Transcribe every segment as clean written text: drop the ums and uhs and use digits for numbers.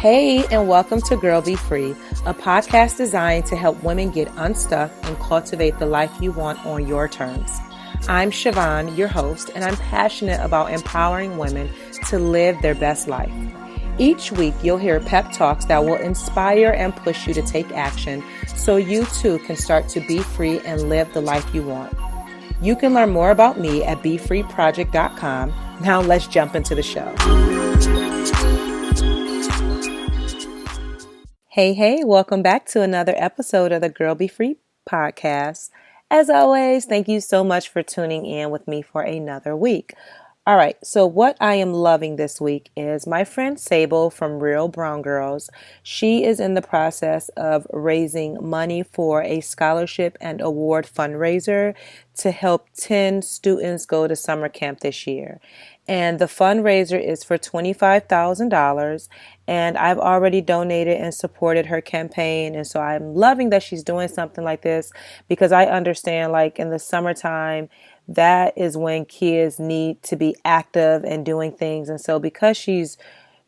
Hey, and welcome to Girl Be Free, a podcast designed to help women get unstuck and cultivate the life you want on your terms. I'm Siobhan, your host, and I'm passionate about empowering women to live their best life. Each week, you'll hear pep talks that will inspire and push you to take action so you too can start to be free and live the life you want. You can learn more about me at BeFreeProject.com. Now let's jump into the show. Hey, welcome back to another episode of the Girl Be Free podcast. As always, thank you so much for tuning in with me for another week. All right, so what I am loving this week is my friend Sable from Real Brown Girls. She is in the process of raising money for a scholarship and award fundraiser to help 10 students go to summer camp this year. And the fundraiser is for $25,000, and I've already donated and supported her campaign. And so I'm loving that she's doing something like this because I understand, like, in the summertime, that is when kids need to be active and doing things. And so because she's,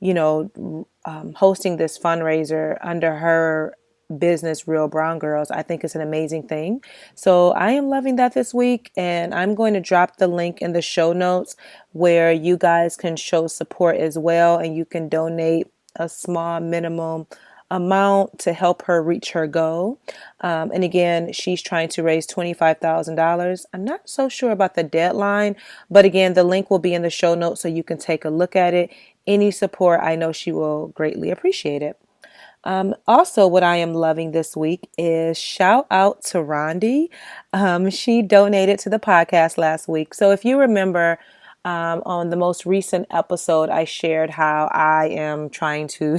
hosting this fundraiser under her business, Real Brown Girls, I think it's an amazing thing. So I am loving that this week, and I'm going to drop the link in the show notes where you guys can show support as well, and you can donate a small minimum amount to help her reach her goal. And again, she's trying to raise $25,000. I'm not so sure about the deadline, but again, the link will be in the show notes so you can take a look at it. Any support, I know she will greatly appreciate it. Also, what I am loving this week is shout out to Rondi. She donated to the podcast last week. So if you remember, on the most recent episode, I shared how I am trying to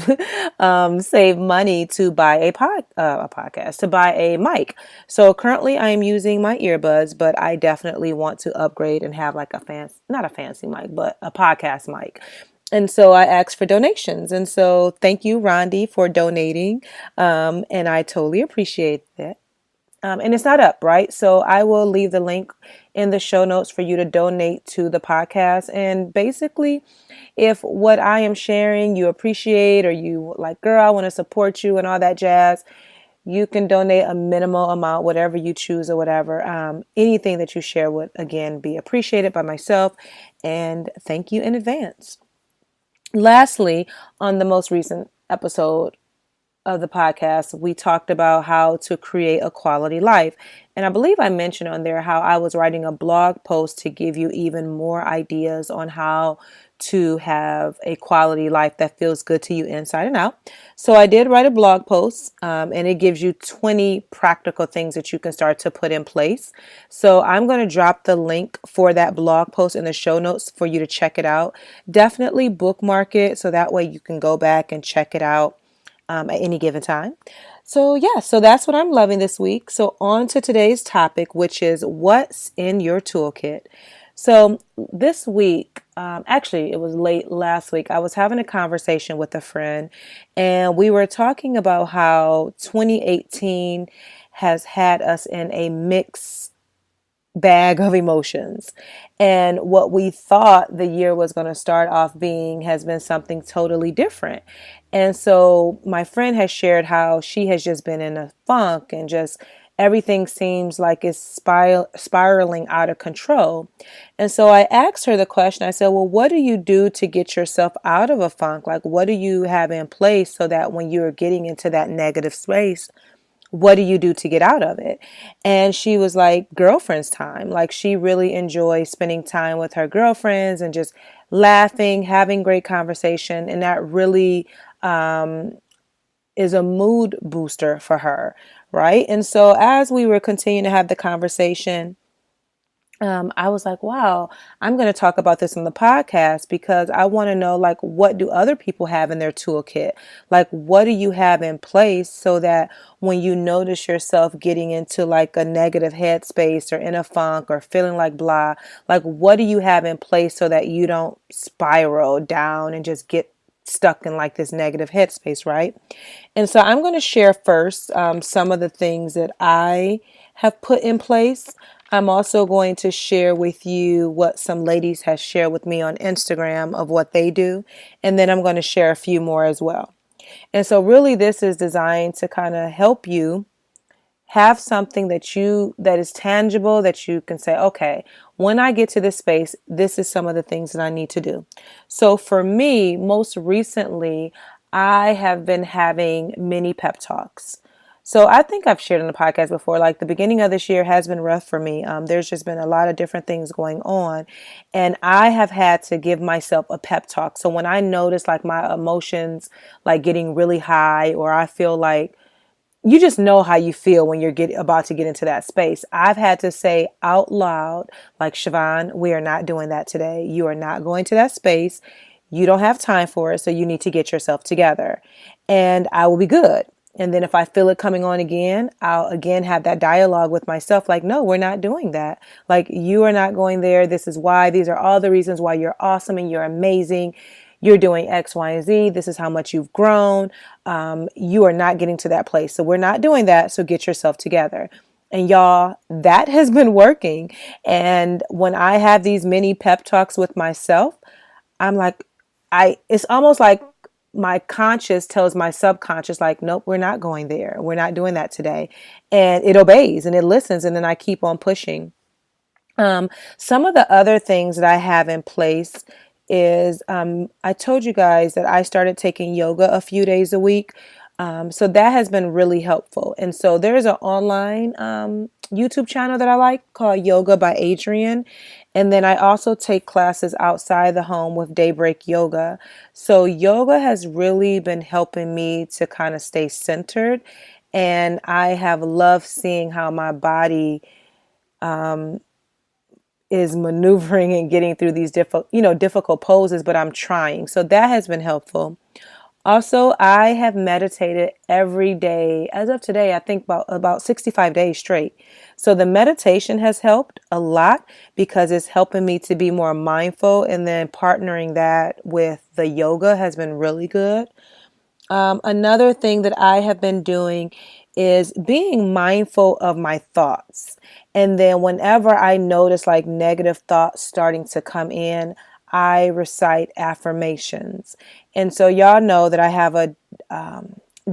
save money to buy a podcast, to buy a mic. So currently I am using my earbuds, but I definitely want to upgrade and have like not a fancy mic, but a podcast mic. And so I asked for donations. And so thank you, Rondi, for donating. And I totally appreciate that. And it's not up, right? So I will leave the link in the show notes for you to donate to the podcast. And basically, if what I am sharing you appreciate, or you like, girl, I want to support you and all that jazz, you can donate a minimal amount, whatever you choose or whatever. Anything that you share would, again, be appreciated by myself. And thank you in advance. Lastly, on the most recent episode of the podcast, we talked about how to create a quality life. And I believe I mentioned on there how I was writing a blog post to give you even more ideas on how to have a quality life that feels good to you inside and out. So I did write a blog post, and it gives you 20 practical things that you can start to put in place. So I'm going to drop the link for that blog post in the show notes for you to check it out. Definitely bookmark it so that way you can go back and check it out at any given time. So that's what I'm loving this week. So on to today's topic, which is what's in your toolkit. So this week, actually it was late last week, I was having a conversation with a friend, and we were talking about how 2018 has had us in a mixed bag of emotions. And what we thought the year was going to start off being has been something totally different. And so my friend has shared how she has just been in a funk, and just everything seems like it's spiraling out of control. And so I asked her the question. I said, well, what do you do to get yourself out of a funk? Like, what do you have in place so that when you're getting into that negative space, what do you do to get out of it? And she was like, girlfriend's time. Like, she really enjoys spending time with her girlfriends and just laughing, having great conversation. And that really is a mood booster for her, right? And so as we were continuing to have the conversation, I was like, wow, I'm going to talk about this on the podcast because I want to know, like, what do other people have in their toolkit? Like, what do you have in place so that when you notice yourself getting into like a negative headspace or in a funk or feeling like blah, like, what do you have in place so that you don't spiral down and just get stuck in like this negative headspace, right? And so I'm going to share first some of the things that I have put in place. I'm also going to share with you what some ladies have shared with me on Instagram of what they do. And then I'm going to share a few more as well. And so really this is designed to kind of help you have something that is tangible, that you can say, okay, when I get to this space, this is some of the things that I need to do. So for me, most recently, I have been having mini pep talks. So I think I've shared on the podcast before, like the beginning of this year has been rough for me. There's just been a lot of different things going on, and I have had to give myself a pep talk. So when I notice like my emotions like getting really high, or I feel like, you just know how you feel when about to get into that space. I've had to say out loud, like, Siobhan, we are not doing that today. You are not going to that space. You don't have time for it, so you need to get yourself together. And I will be good. And then if I feel it coming on again, I'll again have that dialogue with myself, like, no, we're not doing that. Like, you are not going there. This is why. These are all the reasons why you're awesome and you're amazing. You're doing X, Y, and Z. This is how much you've grown. You are not getting to that place. So we're not doing that. So get yourself together. And y'all, that has been working. And when I have these mini pep talks with myself, I'm like, it's almost like my conscious tells my subconscious, like, nope, we're not going there. We're not doing that today. And it obeys and it listens. And then I keep on pushing. Some of the other things that I have in place is I told you guys that I started taking yoga a few days a week. So that has been really helpful. And so there's an online YouTube channel that I like called Yoga by Adriene. And then I also take classes outside the home with Daybreak Yoga. So yoga has really been helping me to kind of stay centered. And I have loved seeing how my body is maneuvering and getting through these difficult poses, but I'm trying. So that has been helpful. Also, I have meditated every day as of today, I think about 65 days straight. So the meditation has helped a lot because it's helping me to be more mindful, and then partnering that with the yoga has been really good. Another thing that I have been doing is being mindful of my thoughts. And then whenever I notice like negative thoughts starting to come in, I recite affirmations. And so y'all know that I have a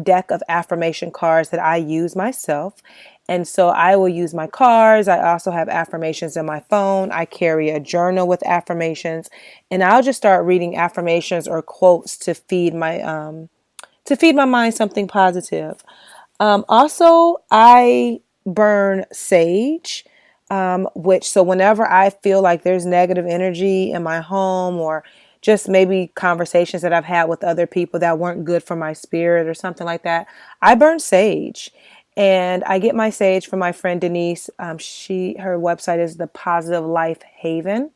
deck of affirmation cards that I use myself. And so I will use my cards. I also have affirmations in my phone. I carry a journal with affirmations, and I'll just start reading affirmations or quotes to feed my mind something positive. Also, I burn sage, so whenever I feel like there's negative energy in my home, or just maybe conversations that I've had with other people that weren't good for my spirit or something like that, I burn sage. And I get my sage from my friend Denise. Her website is the Positive Life Haven.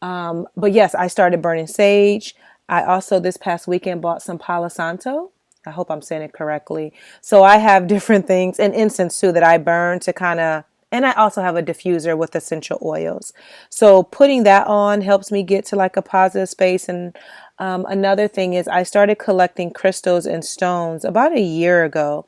But yes, I started burning sage. I also this past weekend bought some Palo Santo. I hope I'm saying it correctly. So I have different things, and incense too, that I burn to and I also have a diffuser with essential oils. So putting that on helps me get to like a positive space. And another thing is I started collecting crystals and stones about a year ago.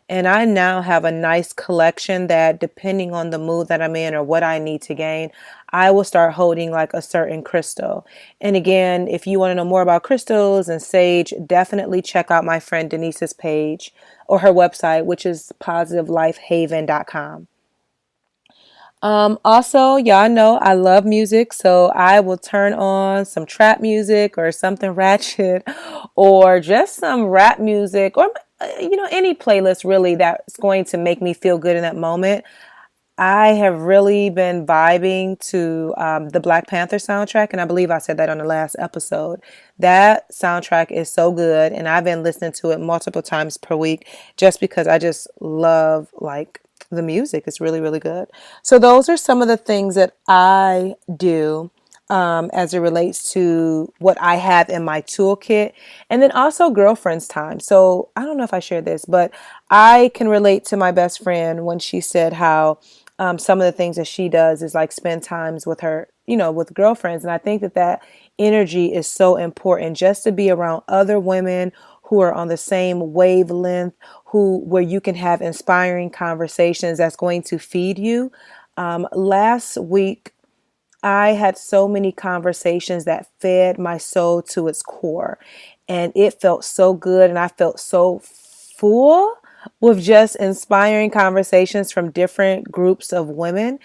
And I now have a nice collection that, depending on the mood that I'm in or what I need to gain, I will start holding like a certain crystal. And again, if you want to know more about crystals and sage, definitely check out my friend Denise's page or her website, which is positivelifehaven.com. Also, y'all know I love music, so I will turn on some trap music or something ratchet, or just some rap music, or any playlist really that's going to make me feel good in that moment. I have really been vibing to the Black Panther soundtrack, and I believe I said that on the last episode. That soundtrack is so good, and I've been listening to it multiple times per week just because I just love like the music. It's really, really good. So those are some of the things that I do as it relates to what I have in my toolkit. And then also girlfriend's time. So I don't know if I shared this, but I can relate to my best friend when she said how some of the things that she does is like spend times with her, with girlfriends. And I think that energy is so important, just to be around other women who are on the same wavelength, where you can have inspiring conversations that's going to feed you. Last week, I had so many conversations that fed my soul to its core. and it felt so good. And I felt so full with just inspiring conversations from different groups of women.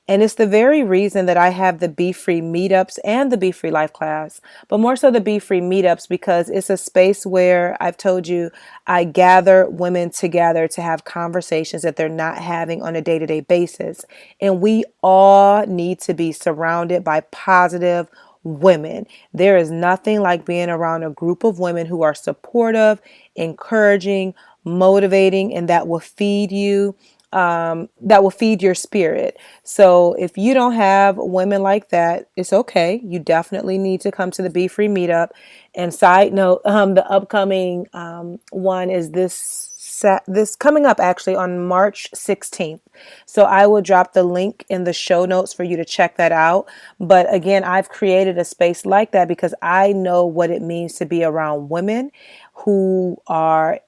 And it's the very reason that I have the BeFree meetups and the BeFree life class, but more so the BeFree meetups, because it's a space where I've told you I gather women together to have conversations that they're not having on a day-to-day basis. And we all need to be surrounded by positive women. There is nothing like being around a group of women who are supportive, encouraging, motivating, and that will feed you, that will feed your spirit. So if you don't have women like that, it's okay. You definitely need to come to the Be Free meetup. And side note, the upcoming one is this coming up actually on March 16th. So I will drop the link in the show notes for you to check that out. But again, I've created a space like that because I know what it means to be around women who are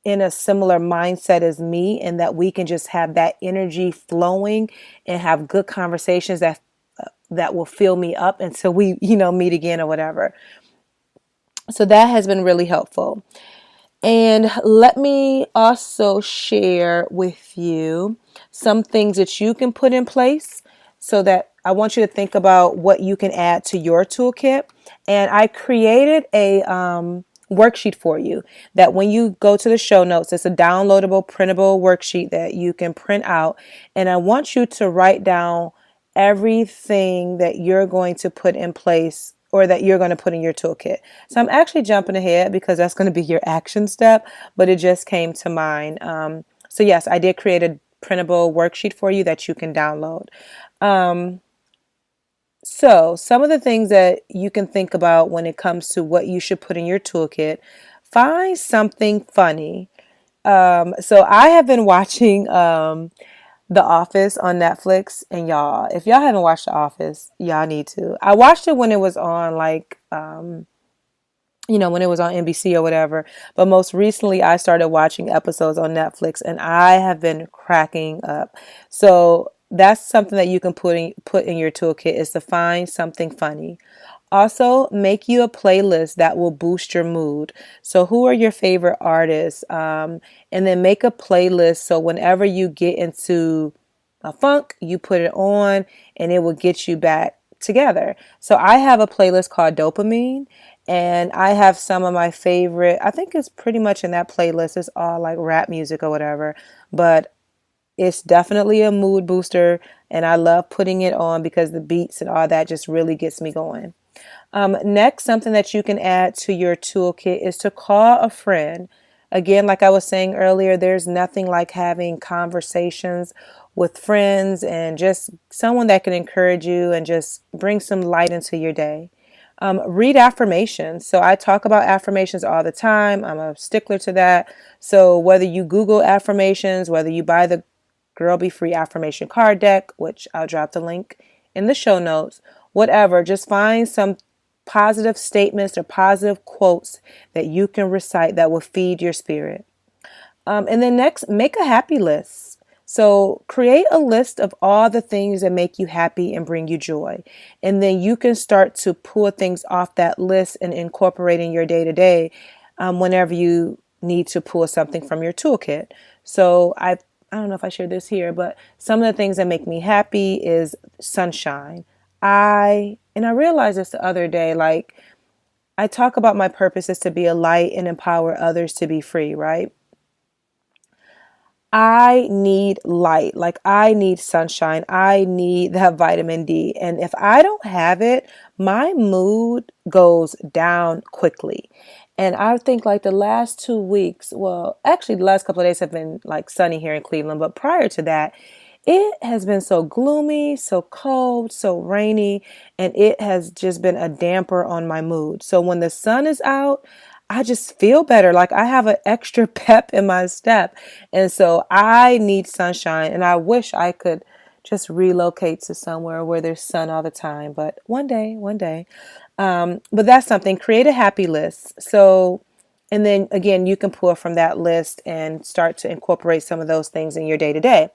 in a similar mindset as me, and that we can just have that energy flowing and have good conversations that will fill me up until we, meet again or whatever. So that has been really helpful. And let me also share with you some things that you can put in place, so that I want you to think about what you can add to your toolkit. And I created a worksheet for you that when you go to the show notes, it's a downloadable, printable worksheet that you can print out. And I want you to write down everything that you're going to put in place, or that you're going to put in your toolkit. So I'm actually jumping ahead because that's going to be your action step, but it just came to mind. So yes, I did create a printable worksheet for you that you can download. So some of the things that you can think about when it comes to what you should put in your toolkit: find something funny. So I have been watching The Office on Netflix, and y'all, if y'all haven't watched The Office, y'all need to. I watched it when it was on, like, when it was on NBC or whatever. But most recently, I started watching episodes on Netflix, and I have been cracking up. So that's something that you can put in your toolkit, is to find something funny. Also, make you a playlist that will boost your mood. So who are your favorite artists? And then make a playlist so whenever you get into a funk, you put it on and it will get you back together. So I have a playlist called Dopamine, and I have some of my favorite, I think it's pretty much in that playlist. It's all like rap music or whatever, but it's definitely a mood booster, and I love putting it on because the beats and all that just really gets me going. Next, something that you can add to your toolkit is to call a friend. Again, like I was saying earlier, there's nothing like having conversations with friends and just someone that can encourage you and just bring some light into your day. Read affirmations. So I talk about affirmations all the time. I'm a stickler to that. So whether you Google affirmations, whether you buy the Girl Be Free affirmation card deck, which I'll drop the link in the show notes, whatever, just find some positive statements or positive quotes that you can recite that will feed your spirit. And then next, make a happy list. So create a list of all the things that make you happy and bring you joy. And then you can start to pull things off that list and incorporate in your day to day whenever you need to pull something from your toolkit. So I don't know if I shared this here, but some of the things that make me happy is sunshine. And I realized this the other day, like, I talk about my purpose is to be a light and empower others to be free, right? I need light. Like, I need sunshine. I need that vitamin D. And if I don't have it, my mood goes down quickly. And I think like the last 2 weeks, well, actually the last couple of days have been like sunny here in Cleveland, but prior to that, it has been so gloomy, so cold, so rainy, and it has just been a damper on my mood. So when the sun is out, I just feel better. Like I have an extra pep in my step. And so I need sunshine, and I wish I could just relocate to somewhere where there's sun all the time. But one day. But that's something. Create a happy list. So And then again, you can pull from that list and start to incorporate some of those things in your day to day.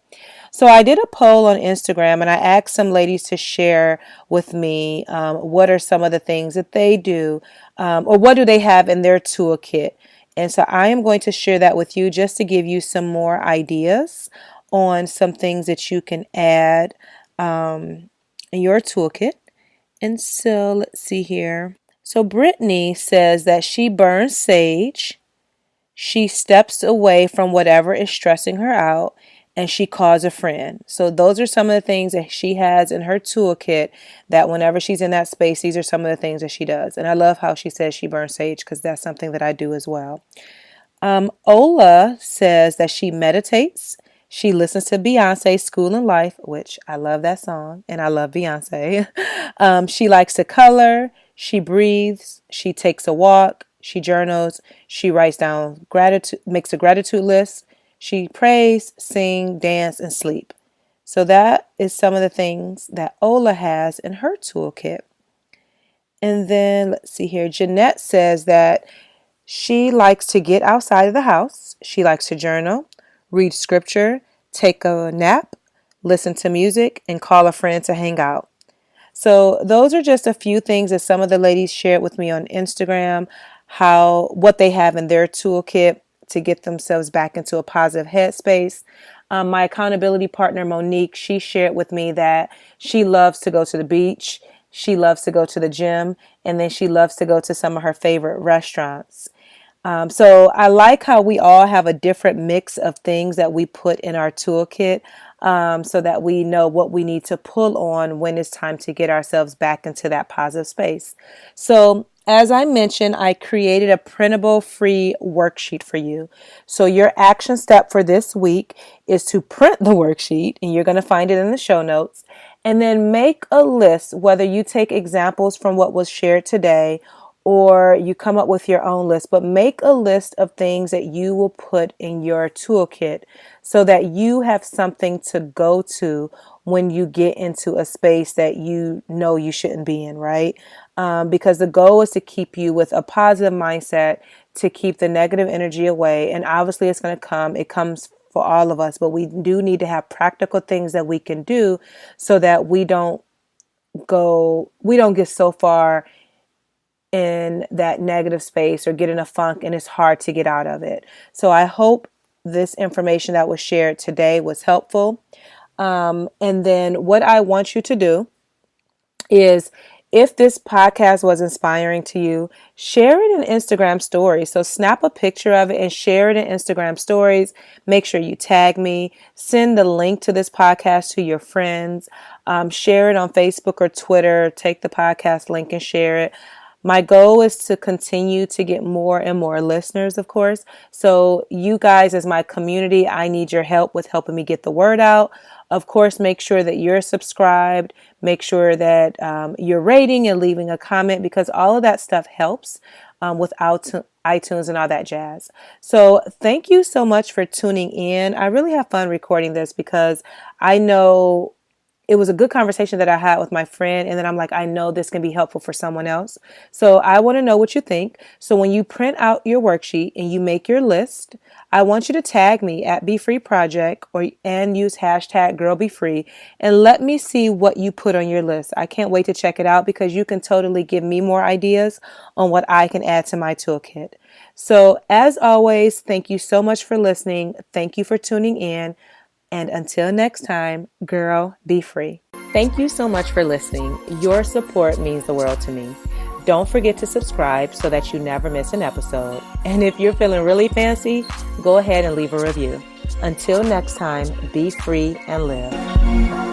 So I did a poll on Instagram and I asked some ladies to share with me what are some of the things that they do or what do they have in their toolkit. And so I am going to share that with you just to give you some more ideas on some things that you can add in your toolkit. And so let's see here. So Brittany says that she burns sage, she steps away from whatever is stressing her out, and she calls a friend. So those are some of the things that she has in her toolkit that whenever she's in that space, these are some of the things that she does. And I love how she says she burns sage because that's something that I do as well. Ola says that she meditates. She listens to Beyonce's School and Life, which I love that song and I love Beyonce. She likes to color. She breathes. She takes a walk. She journals. She writes down gratitude, makes a gratitude list. She prays, sing, dance, and sleep. So that is some of the things that Ola has in her toolkit. And then let's see here. Jeanette says that she likes to get outside of the house. She likes to journal, read scripture, take a nap, listen to music, and call a friend to hang out. So those are just a few things that some of the ladies shared with me on Instagram, what they have in their toolkit to get themselves back into a positive headspace. My accountability partner, Monique, she shared with me that she loves to go to the beach. She loves to go to the gym, and then she loves to go to some of her favorite restaurants. So I like how we all have a different mix of things that we put in our toolkit so that we know what we need to pull on when it's time to get ourselves back into that positive space. So as I mentioned, I created a printable free worksheet for you. So your action step for this week is to print the worksheet, and you're going to find it in the show notes, and then make a list, whether you take examples from what was shared today or you come up with your own list, but make a list of things that you will put in your toolkit so that you have something to go to when you get into a space that you know you shouldn't be in, right? Because the goal is to keep you with a positive mindset, to keep the negative energy away. And obviously it's going to come. It comes for all of us, but we do need to have practical things that we can do so that we don't get so far in that negative space or get in a funk and it's hard to get out of it. So I hope this information that was shared today was helpful. And then what I want you to do is, if this podcast was inspiring to you, share it in Instagram stories. So snap a picture of it and share it in Instagram stories. Make sure you tag me. Send the link to this podcast to your friends. Share it on Facebook or Twitter. Take the podcast link and share it. My goal is to continue to get more and more listeners, of course. So you guys, as my community, I need your help with helping me get the word out. Of course, make sure that you're subscribed. Make sure that you're rating and leaving a comment, because all of that stuff helps with iTunes and all that jazz. So thank you so much for tuning in. I really have fun recording this because I know it was a good conversation that I had with my friend. And then I'm like, I know this can be helpful for someone else. So I want to know what you think. So when you print out your worksheet and you make your list, I want you to tag me at BeFree Project and use hashtag GirlBeFree and let me see what you put on your list. I can't wait to check it out because you can totally give me more ideas on what I can add to my toolkit. So as always, thank you so much for listening. Thank you for tuning in. And until next time, girl, be free. Thank you so much for listening. Your support means the world to me. Don't forget to subscribe so that you never miss an episode. And if you're feeling really fancy, go ahead and leave a review. Until next time, be free and live.